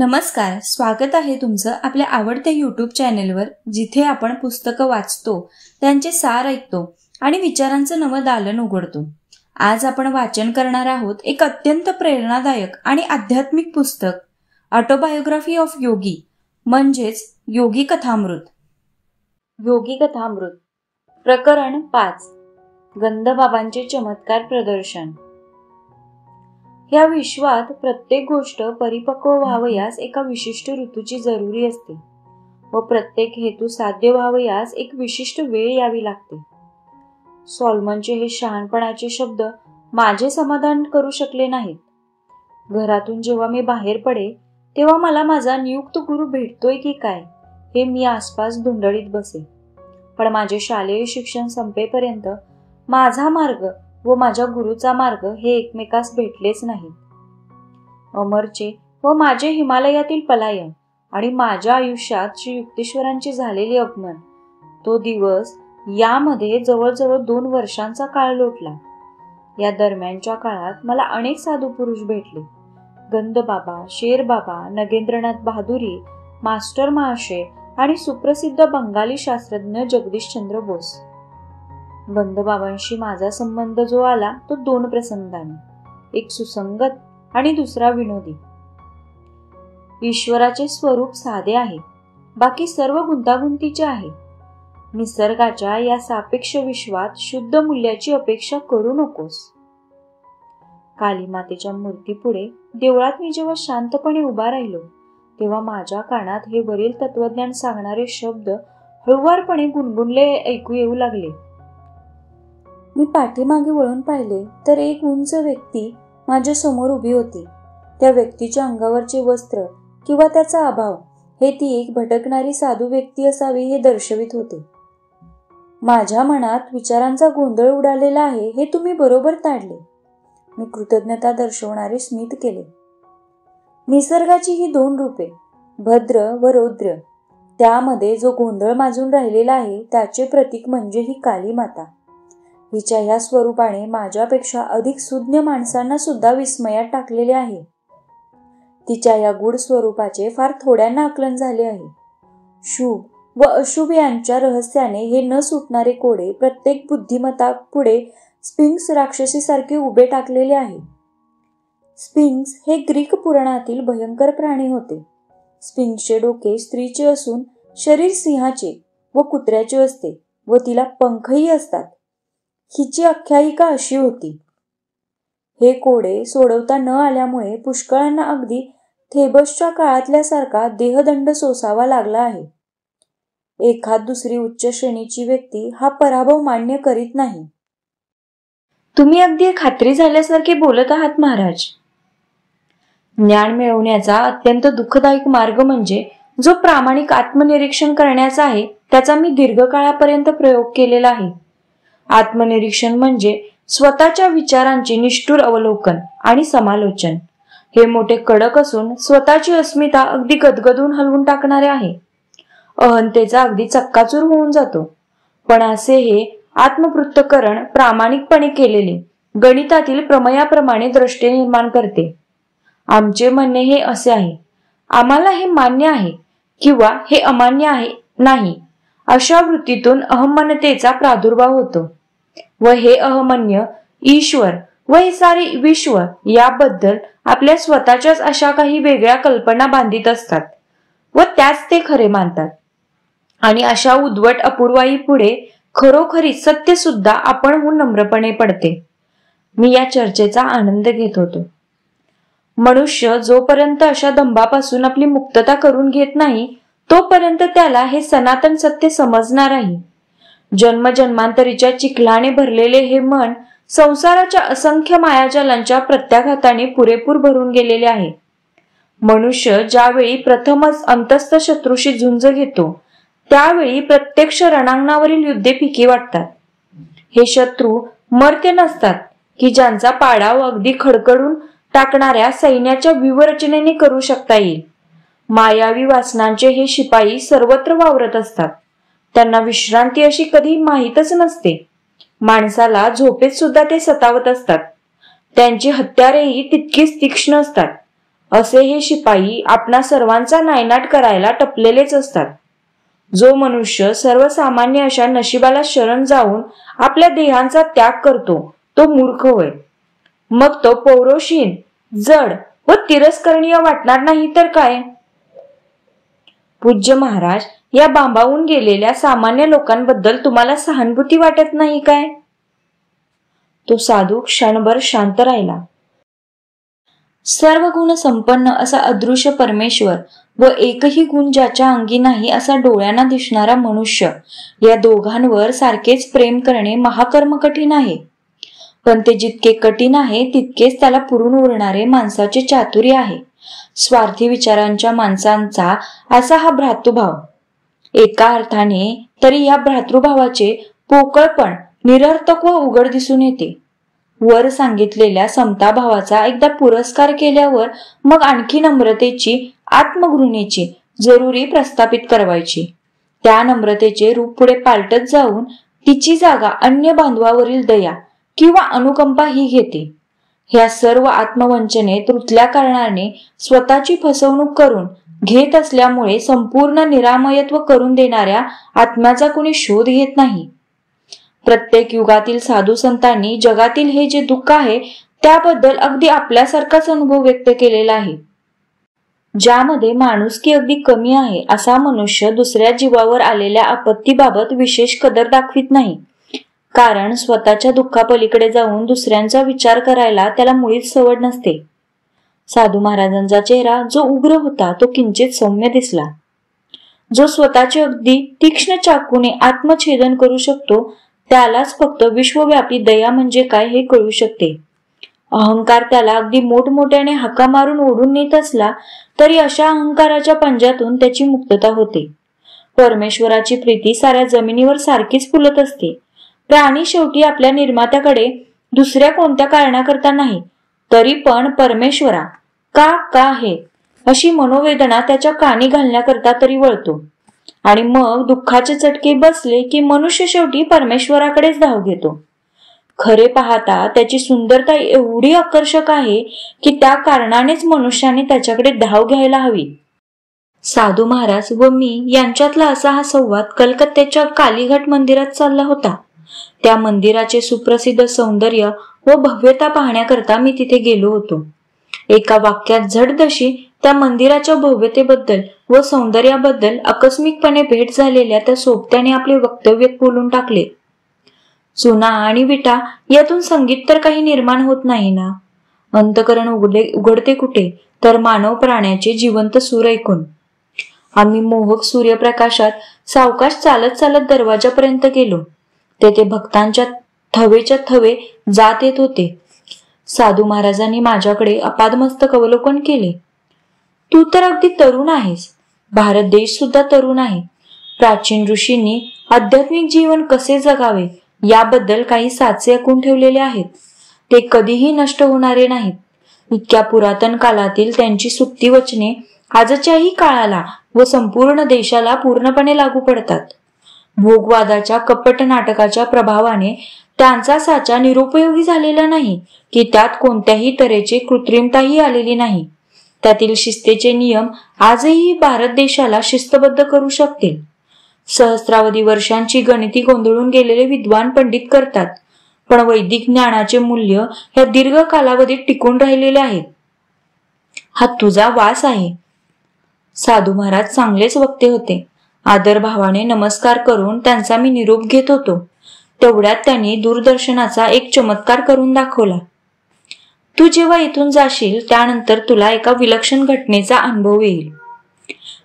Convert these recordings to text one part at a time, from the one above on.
नमस्कार, स्वागत आहे तुमचं आपल्या आवडत्या यूट्यूब चॅनेलवर, जिथे आपण पुस्तकं वाचतो, त्यांचे सार ऐकतो आणि विचारांचं नवं दालन उघडतो. आज आपण वाचन करणार आहोत एक अत्यंत प्रेरणादायक आणि आध्यात्मिक पुस्तक, ऑटोबायोग्राफी ऑफ योगी, म्हणजेच योगी कथामृत. योगी कथामृत प्रकरण 5, गंधबाबांचे चमत्कार प्रदर्शन. या विश्वात प्रत्येक गोष्ट परिपक्व व्हावयास एका विशिष्ट ऋतूची जरुरी असते व प्रत्येक हेतू साध्य व्हावयास एक विशिष्ट वेळ यावी लागते. सॉलमनचे हे शहाणपणाचे शब्द माझे समाधान करू शकले नाहीत. घरातून जेव्हा मी बाहेर पडे तेव्हा मला माझा नियुक्त गुरु भेटतोय की काय हे मी आसपास धुंडळीत बसे. पण माझे शालेय शिक्षण संपेपर्यंत माझा मार्ग व माझ्या गुरुचा मार्ग हे एकमेकास भेटलेच नाही. अमरचे व माझे हिमालयातील पलायन आणि माझ्या आयुष्यात श्री युक्तेश्वरांचे झालेले आगमन, तो दिवस यामध्ये जवळजवळ 2 वर्षांचा काळ लोटला. या दरम्यानच्या काळात मला अनेक साधू पुरुष भेटले. गंधबाबा, शेरबाबा, नगेंद्रनाथ बहादुरी, मास्टर महाशय आणि सुप्रसिद्ध बंगाली शास्त्रज्ञ जगदीशचंद्र बोस. गंधबाबांशी माझा संबंध जो आला तो 2 प्रसंगाने, एक सुसंगत आणि दुसरा विनोदी. ईश्वराचे स्वरूप साधे आहे, बाकी सर्व गुंतागुंतीचे आहे. निसर्गाच्या या सापेक्ष विश्वात शुद्ध मूल्याची अपेक्षा करू नकोस. कालीमातेच्या मूर्तीपुढे देवळात मी जेव्हा शांतपणे उभा राहिलो तेव्हा माझ्या कानात हे वरील तत्वज्ञान सांगणारे शब्द हळुवारपणे गुणगुणले ऐकू येऊ लागले. मी पाठीमागे वळून पाहिले तर एक उंच व्यक्ती माझ्या समोर उभी होती. त्या व्यक्तीच्या अंगावरचे वस्त्र किंवा त्याचा अभाव हे ती एक भटकणारी साधू व्यक्ती असावी हे दर्शवित होते. माझ्या मनात विचारांचा गोंधळ उडालेला आहे हे तुम्ही बरोबर ताडले. मी कृतज्ञता दर्शवणारे स्मित केले. निसर्गाची ही 2 रूपे, भद्र व रौद्र, त्यामध्ये जो गोंधळ माजून राहिलेला आहे त्याचे प्रतीक म्हणजे ही काली माता. हिच्या ह्या स्वरूपाने माझ्यापेक्षा अधिक सुज्ञ माणसांना सुद्धा विस्मयात टाकलेले आहे. तिच्या या गूढ स्वरूपाचे फार थोड्यांना आकलन झाले आहे. शुभ व अशुभ यांच्या रहस्याने हे न सुटणारे कोडे प्रत्येक बुद्धिमत्ता पुढे स्फिंक्स राक्षसीसारखे उभे टाकलेले आहे. स्फिंक्स हे ग्रीक पुराणातील भयंकर प्राणी होते. स्फिंक्सचे डोके स्त्रीचे असून शरीर सिंहाचे व कुत्र्याचे असते व तिला पंखही असतात. हिची आख्यायिका अशी होती. हे कोडे सोडवता न आल्यामुळे पुष्कळांना अगदी थेबसच्या काळातल्यासारखा देहदंड सोसावा लागला आहे. एखाद दुसरी उच्च श्रेणीची व्यक्ती हा पराभव मान्य करीत नाही. तुम्ही अगदी खात्री झाल्यासारखे बोलत आहात महाराज. ज्ञान मिळवण्याचा अत्यंत दुःखदायक मार्ग म्हणजे जो प्रामाणिक आत्मनिरीक्षण करण्याचा आहे त्याचा मी दीर्घकाळापर्यंत प्रयोग केलेला आहे. आत्मनिरीक्षण म्हणजे स्वतःच्या विचारांचे निष्ठुर अवलोकन आणि समालोचन. हे मोठे कडक असून स्वतःची अस्मिता अगदी गदगदून हलवून टाकणारे आहे. अहंतेचा अगदी चक्काचूर होऊन जातो. पण असे हे आत्मपृथक्करण प्रामाणिकपणे केलेले गणितातील प्रमेयाप्रमाणे दृष्टी निर्माण करते. आमचे म्हणणे हे असे आहे, आम्हाला हे मान्य आहे किंवा हे अमान्य आहे नाही, अशा वृत्तीतून अहमन्यतेचा प्रादुर्भाव होतो व हे अहमन्य ईश्वर व हे सारे विश्व याबद्दल आपल्या स्वतःच्याच अशा काही वेगळ्या कल्पना बांधित असतात व त्याच ते खरे मानतात. आणि अशा उद्भट अपूर्वाई पुढे खरोखरी सत्य सुद्धा आपणहून नम्रपणे पडते. मी या चर्चेचा आनंद घेत होतो. मनुष्य जोपर्यंत अशा दंभापासून आपली मुक्तता करून घेत नाही तोपर्यंत त्याला हे सनातन सत्य समजणार आहे. जन्मजन्मांतरीच्या चिखलाने भरलेले हे मन संसाराच्या असंख्य मायाजालांच्या प्रत्याघाताने पुरेपूर भरून गेलेले आहे. मनुष्य ज्यावेळी प्रथमच अंतस्थ शत्रूशी झुंज घेतो त्यावेळी प्रत्यक्ष रणांगणावरील युद्धे फिकी वाटतात. हे शत्रू मर्त्य नसतात की ज्यांचा पाडाव अगदी खडखडून टाकणाऱ्या सैन्याच्या व्यूहरचनेने करू शकता येईल. मायावी वासनांचे हे शिपाई सर्वत्र वावरत असतात. त्यांना विश्रांती अशी कधी माहीतच नसते. माणसाला झोपेत सुद्धा ते सतावत असतात. त्यांची हत्यारेही तितकीच तीक्ष्ण असतात. असे हे शिपाई आपणा सर्वांचा नायनाट करायला टपलेलेच असतात. जो मनुष्य सर्वसामान्य अशा नशिबाला शरण जाऊन आपल्या देहांचा त्याग करतो तो मूर्ख होय. मग तो पौरोषीन, जड व तिरस्करणीय वाटणार नाही तर काय. पूज्य महाराज, या बांबावून गेलेल्या सामान्य लोकांबद्दल तुम्हाला सहानुभूती वाटत नाही काय? तो साधू क्षणभर शांत राहिला. सर्व गुण संपन्न असा अदृश्य परमेश्वर व एकही गुण ज्याच्या अंगी नाही असा डोळ्यांना दिसणारा मनुष्य, या दोघांवर सारखेच प्रेम करणे महाकर्म कठीण आहे. पण ते जितके कठीण आहे तितकेच त्याला पुरून उरणारे माणसाचे चातुर्य आहे. स्वार्थी विचारांच्या माणसांचा असा हा भ्रातृभाव. एका अर्थाने तरी या भ्रातृभावाचे पोकळपण निरर्थक व उघड दिसून येते. वर सांगितलेल्या समताभावाचा एकदा पुरस्कार केल्यावर मग आणखी नम्रतेची, आत्मघृणेची जरुरी प्रस्थापित करवायची. त्या नम्रतेचे रूप पुढे पालटत जाऊन तिची जागा अन्य बांधवावरील दया किंवा अनुकंपा ही घेते. ह्या सर्व आत्मवंचनेत रुतल्या कारणाने स्वतःची फसवणूक करून घेत असल्यामुळे संपूर्ण निरामयत्व करून देणाऱ्या आत्म्याचा कोणी शोध घेत नाही. प्रत्येक युगातील साधू संतांनी जगातील हे जे दुःख आहे त्याबद्दल अगदी आपल्यासारखाच अनुभव व्यक्त केलेला आहे. ज्यामध्ये माणुसकी अगदी कमी आहे असा मनुष्य दुसऱ्या जीवावर आलेल्या आपत्तीबाबत विशेष कदर दाखवित नाही, कारण स्वतःच्या दुःखापलीकडे जाऊन दुसऱ्यांचा विचार करायला त्याला मुळीच सवड नसते. साधू महाराजांचा चेहरा जो उग्र होता तो किंचित सौम्य दिसला. जो स्वतःचे अगदी तीक्ष्ण चाकूने आत्मछेदन करू शकतो त्यालाच फक्त विश्वव्यापी दया म्हणजे काय हे कळू शकते. अहंकार त्याला अगदी मोठमोठ्याने हाका मारून ओढून नेत असला तरी अशा अहंकाराच्या पंजातून त्याची मुक्तता होते. परमेश्वराची प्रीती साऱ्या जमिनीवर सारखीच फुलत असते. प्राणी शेवटी आपल्या निर्मात्याकडे दुसऱ्या कोणत्या कारणाकरता नाही तरी पण परमेश्वरा का हे अशी मनोवेदना त्याच्या कानी घालण्याकरता तरी वळतो. आणि मग दुःखाचे चटके बसले की मनुष्य शेवटी परमेश्वराकडेच धाव घेतो. खरे पाहता त्याची सुंदरता एवढी आकर्षक आहे की त्या कारणानेच मनुष्याने त्याच्याकडे धाव घ्यायला हवी. साधू महाराज व मी यांच्यातला असा हा संवाद कलकत्त्याच्या कालीघाट मंदिरात चालला होता. त्या मंदिराचे सुप्रसिद्ध सौंदर्य व भव्यता पाहण्याकरता मी तिथे गेलो होतो. एका वाक्यात झटदशी त्या मंदिराच्या भव्यतेबद्दल व सौंदर्याबद्दल आकस्मिकपणे भेट झालेल्या त्या सोबत्याने आपले वक्तव्य बोलून टाकले. चुना आणि विटा यातून संगीत तर काही निर्माण होत नाही ना. अंतकरण उघडते कुठे तर मानव प्राण्याचे जिवंत सूर ऐकून. आम्ही मोहक सूर्यप्रकाशात सावकाश चालत चालत दरवाजापर्यंत गेलो. तेथे भक्तांच्या थवेच्या थवे जात येत होते. साधू महाराजांनी माझ्याकडे अपादमस्तक अवलोकन केले. तू तर अगदी तरुण आहेस. भारत देश सुद्धा तरुण आहे. प्राचीन ऋषींनी आध्यात्मिक जीवन कसे जगावे याबद्दल काही साचे आखून ठेवलेले आहेत. ते कधीही नष्ट होणारे नाहीत. इतक्या पुरातन कालातील त्यांची सुप्ती वचने आजच्याही काळाला व संपूर्ण देशाला पूर्णपणे लागू पडतात. भोगवादाच्या कपट नाटकाच्या प्रभावाने त्यांचा साचा निरुपयोगी झालेला नाही की त्यात कोणत्याही तऱ्हेची कृत्रिमताही आलेली नाही. त्यातील शिस्तेचे नियम आजही भारत देशाला शिस्तबद्ध करू शकतील. सहस्रावधी वर्षांची गणिती गोंधळून गेलेले विद्वान पंडित करतात, पण वैदिक ज्ञानाचे मूल्य ह्या दीर्घ कालावधीत टिकून राहिलेले आहेत. हा तुझा वास आहे. साधू महाराज चांगलेच वक्ते होते. आदरभावाने नमस्कार करून त्यांचा मी निरोप घेत होतो. तेवढ्यात त्यांनी दूरदर्शनाचा एक चमत्कार करून दाखवला. तू जेव्हा इथून जाशील त्यानंतर तुला एका विलक्षण घटनेचा अनुभव येईल.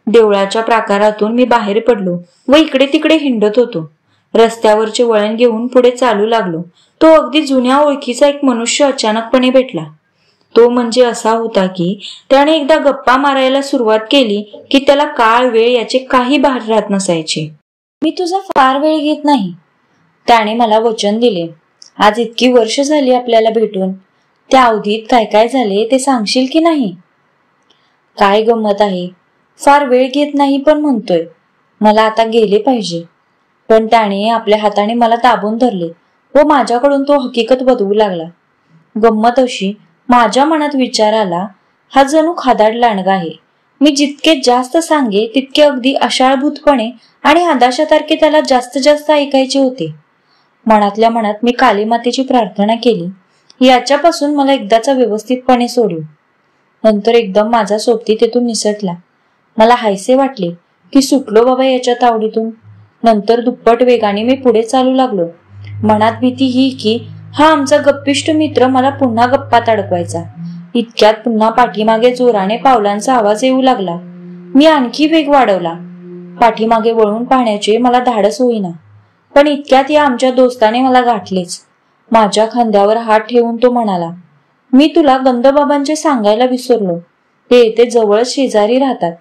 देवळाच्या प्राकारातून मी बाहेर पडलो व इकडे तिकडे हिंडत होतो. रस्त्यावरचे वळण घेऊन पुढे चालू लागलो. तो अगदी जुन्या ओळखीचा एक मनुष्य अचानकपणे भेटला. तो म्हणजे असा होता की त्याने एकदा गप्पा मारायला सुरुवात केली की त्याला काळ वेळ याचे काही भार राहत नसायचे. मी तुझा फार वेळ घेत नाही. त्याने मला वचन दिले. आज इतकी वर्ष झाली आपल्याला भेटून. त्या अवधीत काय काय झाले ते सांगशील की नाही? काय गंमत आहे. फार वेळ घेत नाही पण म्हणतोय. मला आता गेले पाहिजे. पण त्याने आपल्या हाताने मला दाबून धरले व माझ्याकडून तो हकीकत बदवू लागला. गंमत अशी, माझ्या मनात विचार आला, हा जणू खादाड लांडगा आहे. मी जितके जास्त सांगे तितके अगदी अशाळभूतपणे आणि आदाशासारखे त्याला जास्त जास्त ऐकायचे होते. मनातल्या मनात मी कालीमातेची प्रार्थना केली, याच्यापासून मला एकदाचा व्यवस्थितपणे सोडू. नंतर एकदम माझा सोबती तेथून निसटला. मला हायसे वाटले की सुटलो बाबा याच्या तावडीतून. नंतर दुप्पट वेगाने मी पुढे चालू लागलो. मनात भीती ही की हा आमचा गप्पिष्ट मित्र मला पुन्हा गप्पात अडकवायचा. इतक्यात पुन्हा पाठीमागे जोराने पावलांचा आवाज येऊ लागला. मी आणखी वेग वाढवला. पाठीमागे वळून पाहण्याचे मला धाडस होईना. पण इतक्यात या आमच्या दोस्ताने मला गाठलेच. माझ्या खांद्यावर हात ठेवून तो म्हणाला, मी तुला गंधबाबांचे सांगायला विसरलो. ते येथे जवळ शेजारी राहतात.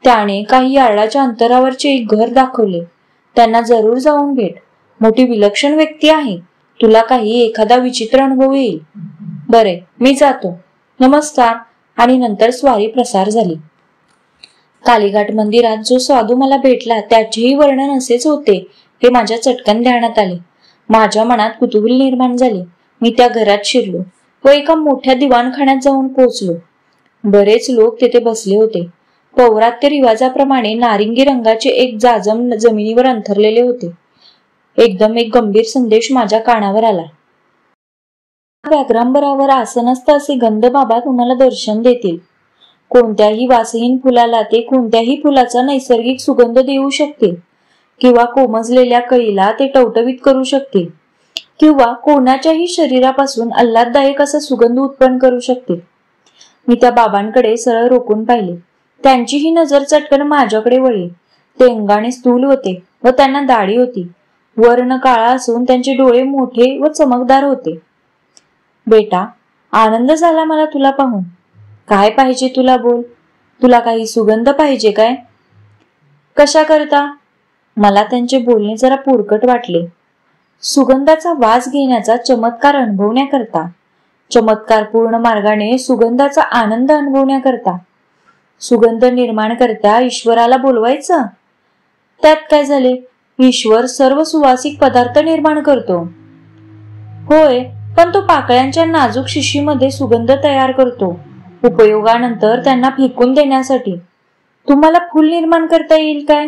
त्याने काही यार्डाच्या अंतरावरचे एक घर दाखवले. त्यांना जरूर जाऊन भेट. मोठी विलक्षण व्यक्ती आहे. तुला काही एखादा विचित्र अनुभव येईल. बरे, मी जातो. नमस्कार. आणि नंतर स्वारी प्रसार झाली. कालीघाट मंदिरात जो साधू मला भेटला त्याचेही वर्णन असेच होते हे माझ्या चटकन ध्यानात आले. माझ्या मनात कुतूहल निर्माण झाले. मी त्या घरात शिरलो व एका मोठ्या दिवाणखान्यात जाऊन पोहोचलो. बरेच लोक तेथे बसले होते. पौरात्य रिवाजाप्रमाणे नारिंगी रंगाचे एक जाजम जमिनीवर अंथरलेले होते. एकदम एक गंभीर संदेश माझ्या कानावर आला. व्याघ्रांबरावर आसनस्थ असे गंधबाबा तुम्हाला दर्शन देतील. कोणत्याही वासहीन फुलाला ते कोणत्याही फुलाचा नैसर्गिक सुगंध देऊ शकतील, किंवा कोमजलेल्या कळीला ते टवटवीत करू शकतील, किंवा कोणाच्याही शरीरापासून आल्हाददायक असा सुगंध उत्पन्न करू शकतील. मी त्या बाबांकडे सरळ रोखून पाहिले. त्यांची ही नजर चटकन माझ्याकडे वळली. ते अंगाने स्थूल होते व त्यांना दाढी होती. वर्ण काळा असून त्यांचे डोळे मोठे व चमकदार होते. बेटा, आनंद झाला मला तुला पाहून. काय पाहिजे तुला, बोल. तुला काही सुगंध पाहिजे काय? कशा करता? मला त्यांचे बोलणे जरा पोरकट वाटले. सुगंधाचा वास घेण्याचा चमत्कार अनुभवण्याकरता, चमत्कारपूर्ण मार्गाने सुगंधाचा आनंद अनुभवण्याकरता. सुगंध निर्माण करता ईश्वराला बोलवायचं? त्यात काय झाले? ईश्वर सर्व सुवासिक पदार्थ निर्माण करतो. होय, पण तो पाकळ्यांच्या नाजूक शिशीमध्ये सुगंध तयार करतो, उपयोगानंतर त्यांना फेकून देण्यासाठी. तुम्हाला फुल निर्माण करता येईल काय?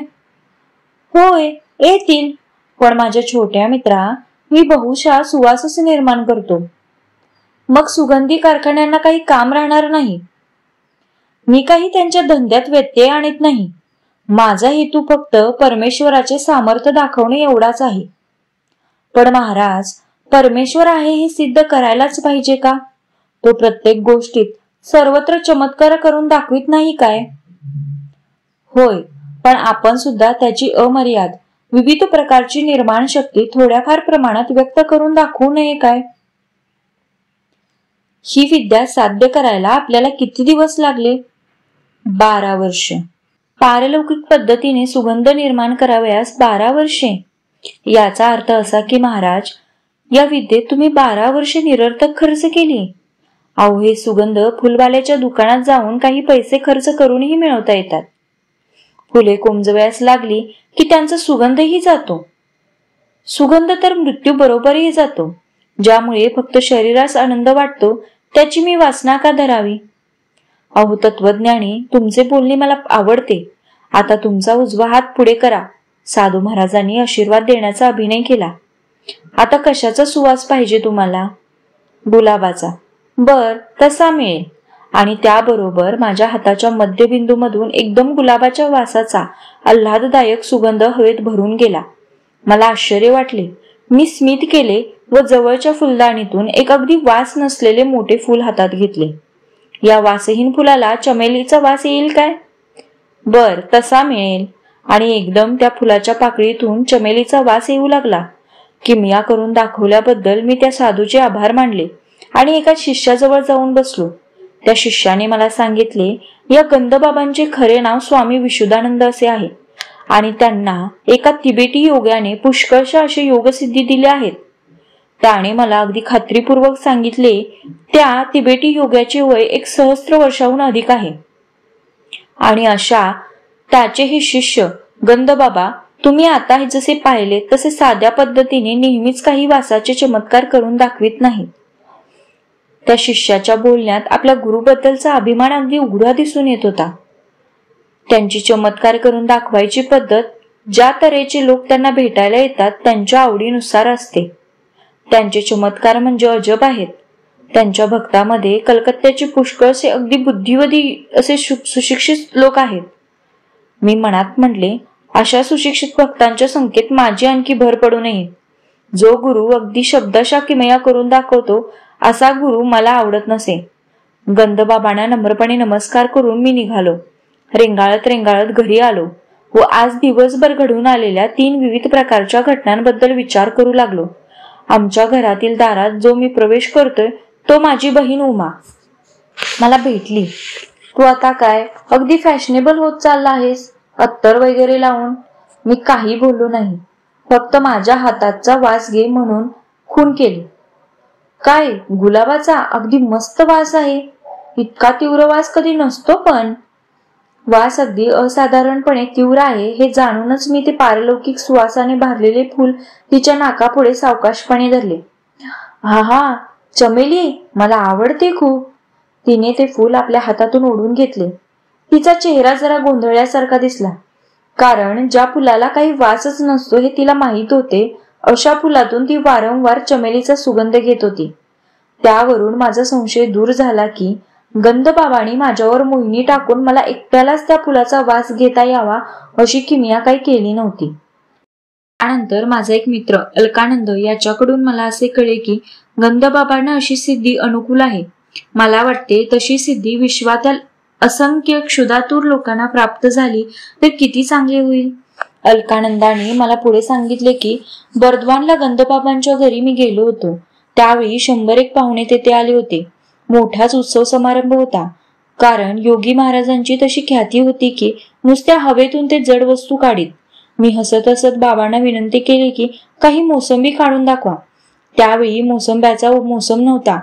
होय, येतील. पण माझ्या छोट्या मित्रा, मी बहुशा सुवासच निर्माण करतो. मग सुगंधी कारखान्यांना काही काम राहणार नाही. मी काही त्यांच्या धंद्यात व्यत्यय आणत नाही. माझा हेतू फक्त परमेश्वराचे सामर्थ्य दाखवणे एवढाच आहे. पण महाराज, परमेश्वर आहे हे सिद्ध करायलाच पाहिजे का? तो प्रत्येक गोष्टीत सर्वत्र चमत्कार करून दाखवित नाही काय? होय, पण आपण सुद्धा त्याची अमर्याद विविध प्रकारची निर्माण शक्ती थोड्याफार प्रमाणात व्यक्त करून दाखवू नये काय? ही विद्या साध्य करायला आपल्याला किती दिवस लागले? 12 वर्ष. पारलौकिक पद्धतीने सुगंध निर्माण करावयास 12 वर्षे. याचा अर्थ असा की महाराज, या विद्येत तुम्ही 12 वर्षे निरर्थक खर्च केली. अहो, हे सुगंध फुलवाल्याच्या दुकानात जाऊन काही पैसे खर्च करूनही मिळवता येतात. फुले कोमजवयास लागली की त्यांचा सुगंधही जातो. सुगंध तर मृत्यू बरोबरही जातो. ज्यामुळे फक्त शरीरास आनंद वाटतो त्याची मी वासना का धरावी? अहो तत्वज्ञानी, तुमचे बोलणे मला आवडते. आता तुमचा उजवा हात पुढे करा. साधू महाराजांनी आशीर्वाद देण्याचा अभिनय केला. आता कशाचा सुवास पाहिजे तुम्हाला? गुलाबाचा. बर, तसा मिळेल. आणि त्याबरोबर माझ्या हाताच्या मध्यबिंदूमधून एकदम गुलाबाच्या वासाचा आल्हाददायक सुगंध हवेत भरून गेला. मला आश्चर्य वाटले. मी स्मित केले व जवळच्या फुलदाणीतून एक अगदी वास नसलेले मोठे फूल हातात घेतले. या वासहीन फुलाला चमेलीचा वास येईल काय? बर, तसा मिळेल. आणि एकदम त्या फुलाच्या पाकळीतून चमेलीचा वास येऊ लागला. किमया करून दाखवल्याबद्दल मी त्या साधूचे आभार मानले आणि एका शिष्याजवळ जाऊन बसलो. त्या शिष्याने मला सांगितले, या गंधबाबांचे खरे नाव स्वामी विशुद्धानंद असे आहे आणि त्यांना एका तिबेटी योग्याने पुष्कळशा असे योगसिद्धी दिल्या आहेत. त्याने मला अगदी खात्रीपूर्वक सांगितले, त्या तिबेटी योग्याचे वय 1,000 वर्षाहून अधिक आहे. आणि अशा त्याचे हे शिष्य गंधबाबा, तुम्ही आता जसे पाहिले तसे साध्या पद्धतीने नेहमीच काही वासाचे चमत्कार करून दाखवित नाहीत. त्या शिष्याच्या बोलण्यात आपल्या गुरुबद्दलचा अभिमान अगदी उघडा दिसून येत होता. त्यांची चमत्कार करून दाखवायची पद्धत ज्या तऱ्हेचे लोक त्यांना भेटायला येतात त्यांच्या आवडीनुसार असते. त्यांचे चमत्कार म्हणजे अजब आहेत. त्यांच्या भक्तामध्ये कलकत्त्याचे पुष्कळसे अगदी बुद्धिवती असे सुशिक्षित लोक आहेत. मी मनात म्हटले, अशा सुशिक्षित भक्तांच्या संख्येत माझी आणखी भर पडू नये. जो गुरु अगदी शब्दाशा किमया करून दाखवतो असा गुरु मला आवडत नसे. गंधबाबांना नम्रपणे नमस्कार करून मी निघालो. रेंगाळत रेंगाळत घरी आलो व आज दिवसभर घडून आलेल्या 3 विविध प्रकारच्या घटनांबद्दल विचार करू लागलो. आमच्या घरातील दारात जो मी प्रवेश करतोय तो माझी बहीण उमा मला भेटली. तू आता काय अगदी फॅशनेबल होत चालला आहेस, अत्तर वगैरे लावून. मी काही बोललो नाही, फक्त माझ्या हाताचा वास घे म्हणून खून केली. काय गुलाबाचा अगदी मस्त वास आहे. इतका तीव्र वास कधी नसतो, पण वास अगदी असाधारणपणे तीव्र आहे हे जाणूनच मी ते पारलौकिक सुवासाने भरलेले फूल तिच्या नाकापुढे सावकाशपणे धरले. हा हा, चमेली, मला आवडते खूप. तिने ते फूल आपल्या हातातून ओढून घेतले. तिचा चेहरा जरा गोंधळल्यासारखा दिसला, कारण ज्या फुलाला काही वासच नसतो हे तिला माहीत होते, अशा फुलातून ती वारंवार चमेलीचा सुगंध घेत होती. त्यावरून माझा संशय दूर झाला की गंधबाबांनी माझ्यावर मोहिनी टाकून मला एकट्यालाच त्या फुलाचा वास घेता यावा अशी किमया काही केली नव्हती. त्यानंतर माझा एक मित्र अलकानंद याच्याकडून मला असे कळे की गंधबाबांना अशी सिद्धी अनुकूल आहे. मला वाटते तशी सिद्धी विश्वातील असंख्य क्षुधातूर लोकांना प्राप्त झाली तर किती चांगले होईल. अलकानंदाने मला पुढे सांगितले की बर्दवानला गंधबाबांच्या घरी मी गेलो होतो. त्यावेळी 100-1 पाहुणे तेथे आले होते. मोठाच उत्सव समारंभ होता, कारण योगी महाराजांची तशी ख्याती होती की नुसत्या हवेतून ते जड वस्तू काढीत. मी हसत हसत बाबांना विनंती केली की काही मोसंबी काढून दाखवा. त्यावेळी मोसंब्याचा मोसम नव्हता.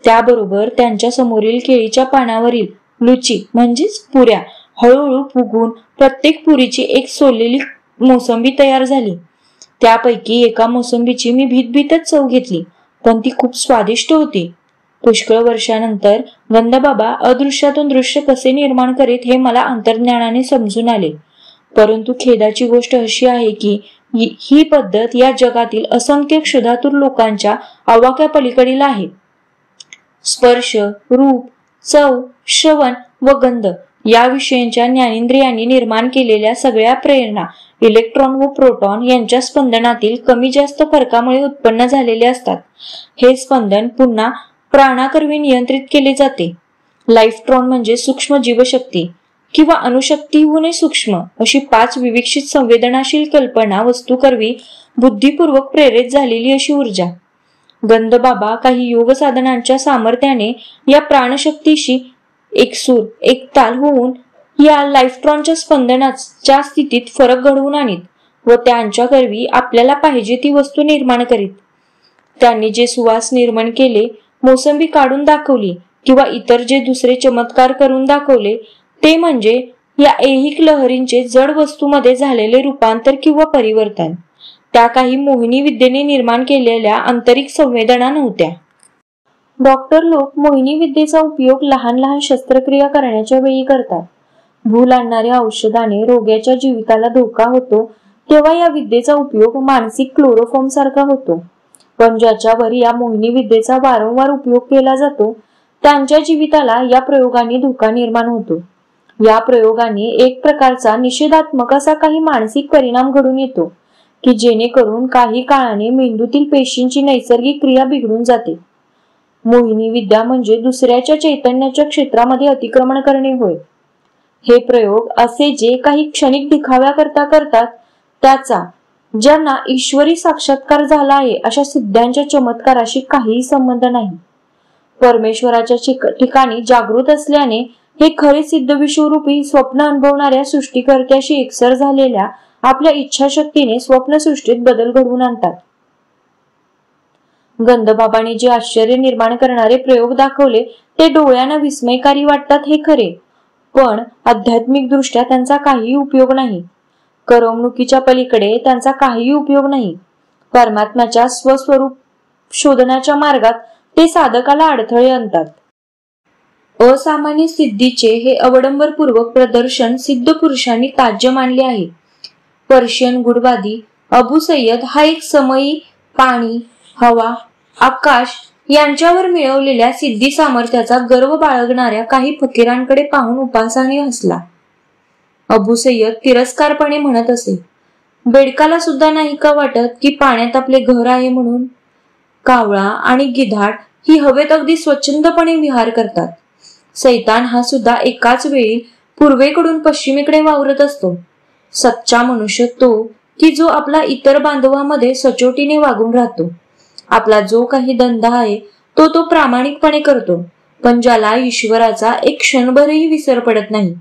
त्याबरोबर त्यांच्या समोरील केळीच्या पानावरील लुची म्हणजेच पुऱ्या हळूहळू फुगून प्रत्येक पुरीची एक सोललेली मोसंबी तयार झाली. त्यापैकी एका मोसंबीची मी भीतभीतच चव घेतली, पण ती खूप स्वादिष्ट होती. पुष्कळ वर्षानंतर गंधबाबा अदृश्यातून दृश्य कसे निर्माण करीत हे मला अंतर्ज्ञानाने समजून आले. परंतु खेदाची गोष्ट अशी आहे की ही पद्धत या जगातील असंख्य क्षुधातूर लोकांच्या आवाक्या पलीकडील आहे. स्पर्श, रूप, चव, श्रवण व गंध या विषयांच्या ज्ञानेंद्रियांनी निर्माण केलेल्या सगळ्या प्रेरणा इलेक्ट्रॉन व प्रोटॉन यांच्या स्पंदनातील कमी जास्त फरकामुळे उत्पन्न झालेले असतात. हे स्पंदन पुन्हा प्राणाकर्वी नियंत्रित केले जाते. लाईफट्रॉन म्हणजे सूक्ष्म जीवशक्ती किंवा अणुशक्तीहूनही सूक्ष्म अशी 5 विविक्षित संवेदनाशील कल्पना वस्तूकरवी बुद्धिपूर्वक प्रेरित झालेली अशी ऊर्जा. गंधबाबा काही योग साधनांच्या सामर्थ्याने या प्राणशक्तीशी एकसूर एकताल होऊन या लाईफट्रॉनच्या स्पंदनाच्या स्थितीत फरक घडवून आणीत व त्यांच्याकरवी आपल्याला पाहिजे ती वस्तू निर्माण करीत. त्यांनी जे सुवास निर्माण केले, मोसंबी काढून दाखवली किंवा इतर जे दुसरे चमत्कार करून दाखवले ते म्हणजे या ऐहिक लहरींचे जड वस्तूमध्ये झालेले रूपांतर किंवा परिवर्तन. त्या काही मोहिनी विद्येने निर्माण केलेल्या आंतरिक संवेदना नव्हत्या. डॉक्टर लोक मोहिनी विद्येचा उपयोग लहान लहान शस्त्रक्रिया करण्याच्या वेळी करतात. भूल आणणाऱ्या औषधाने रोग्याच्या जीविताला धोका होतो तेव्हा या विद्येचा उपयोग मानसिक क्लोरोफॉर्म सारखा होतो. पण ज्याच्यावर या मोहिनी विद्येचा वारंवार उपयोग केला जातो त्यांच्या जीविताला या प्रयोगाने धोका निर्माण होतो. या प्रयोगाने एक प्रकारचा निषेधात्मक असा काही मानसिक परिणाम घडून येतो की जेणेकरून काही काळाने मेंदूतील पेशींची नैसर्गिक क्रिया बिघडून जाते. मोहिनी विद्या म्हणजे दुसऱ्याच्या चैतन्याच्या क्षेत्रामध्ये अतिक्रमण करणे होय. हे प्रयोग असे जे काही क्षणिक दिखाव्या करता करतात त्याचा ज्यांना ईश्वरी साक्षात्कार झाला आहे अशा सिद्धांच्या चमत्काराशी काहीही संबंध नाही. परमेश्वराच्या ठिकाणी जागृत असल्याने हे खरे सिद्ध विश्वरूपी स्वप्न अनुभवणाऱ्या सृष्टीकर्त्याशी एकसर झालेल्या आपल्या इच्छाशक्तीने स्वप्नसृष्टीत बदल घडवून आणतात. गंधबाबांनी जे आश्चर्य निर्माण करणारे प्रयोग दाखवले ते डोळ्यांना विस्मयकारी वाटतात हे खरे, पण आध्यात्मिक दृष्ट्या त्यांचा काहीही उपयोग नाही. करमणुकीच्या पलीकडे त्यांचा काहीही उपयोग नाही. परमात्म्याच्या स्वस्वरूप शोधण्याच्या मार्गात ते साधकाला अडथळे आणतात. असामान्य सिद्धीचे हे अवडंबरपूर्वक प्रदर्शन सिद्ध पुरुषांनी ताज्य मानले आहे. पर्शियन गुडवादी अबू सय्यद हा एक समयी पाणी, हवा, आकाश यांच्यावर मिळवलेल्या सिद्धी सामर्थ्याचा गर्व बाळगणाऱ्या काही फकीरांकडे पाहून उपासाने हसला. अबू सय्यद तिरस्कारपणे म्हणत असे, बेडकाला सुद्धा नाही का वाटत की पाण्यात आपले घर आहे म्हणून? कावळा आणि गिधाड ही हवेत अगदी स्वच्छंदपणे विहार करतात. सैतान हा सुद्धा एकाच वेळी पूर्वेकडून पश्चिमेकडे वावरत असतो. सच्चा मनुष्य तो की जो आपला इतर बांधवामध्ये सचोटीने वागून राहतो. आपला जो काही धंदा आहे तो प्रामाणिकपणे करतो, पण ज्याला ईश्वराचा एक क्षणभरही विसर पडत नाही.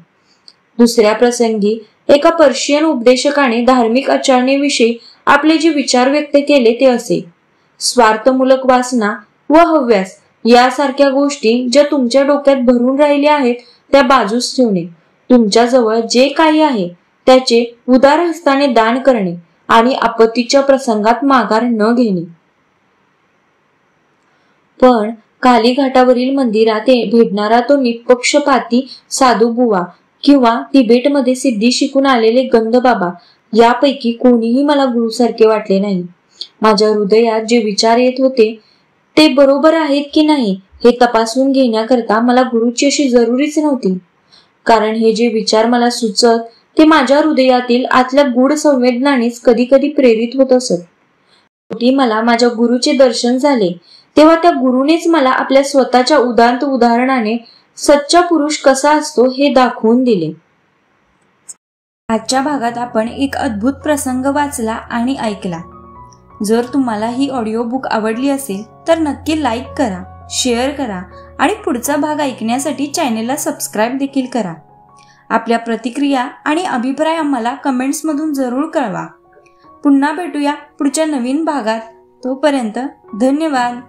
दुसऱ्या प्रसंगी एका पर्शियन उपदेशकाने धार्मिक आचरणेविषयी आपले जे विचार व्यक्त केले ते असे, स्वार्थमूलक वासना व हव्यास यासारख्या गोष्टी ज्या तुमच्या डोक्यात भरून राहिल्या आहेत त्या बाजूस ठेवणे, तुमच्याजवळ जे काही आहे त्याचे उदार हस्ताने दान करणे आणि आपत्तीच्या प्रसंगात माघार न घेणे. पण कालीघाटावरील मंदिरात भेटणारा तो निपक्षपाती साधू बुवा किंवा तिबेटमध्ये सिद्धी शिकून आलेले गंध बाबा यापैकी कोणीही मला गुरुसारखे वाटले नाही. माझ्या हृदयात जे विचार येत होते ते बरोबर आहेत की नाही हे तपासून घेण्याकरता मला गुरुची अशी जरुरीच नव्हती, कारण हे जे विचार मला सुचत ते माझ्या हृदयातील आतल्या गूढ संवेदनानेच कधी कधी प्रेरित होत असत. शेवटी मला माझ्या गुरुचे दर्शन झाले तेव्हा त्या गुरुनेच मला आपल्या स्वतःच्या उदात्त उदाहरणाने सच्चा पुरुष कसा असतो हे दाखवून दिले. आजच्या भागात आपण एक अद्भुत प्रसंग वाचला आणि ऐकला. जर तुम्हाला ही ऑडिओ बुक आवडली असेल तर नक्की लाईक करा, शेअर करा आणि पुढचा भाग ऐकण्यासाठी चॅनेलला सबस्क्राईब देखील करा. आपल्या प्रतिक्रिया आणि अभिप्राय आम्हाला कमेंट्समधून जरूर कळवा. पुन्हा भेटूया पुढच्या नवीन भागात. तोपर्यंत धन्यवाद.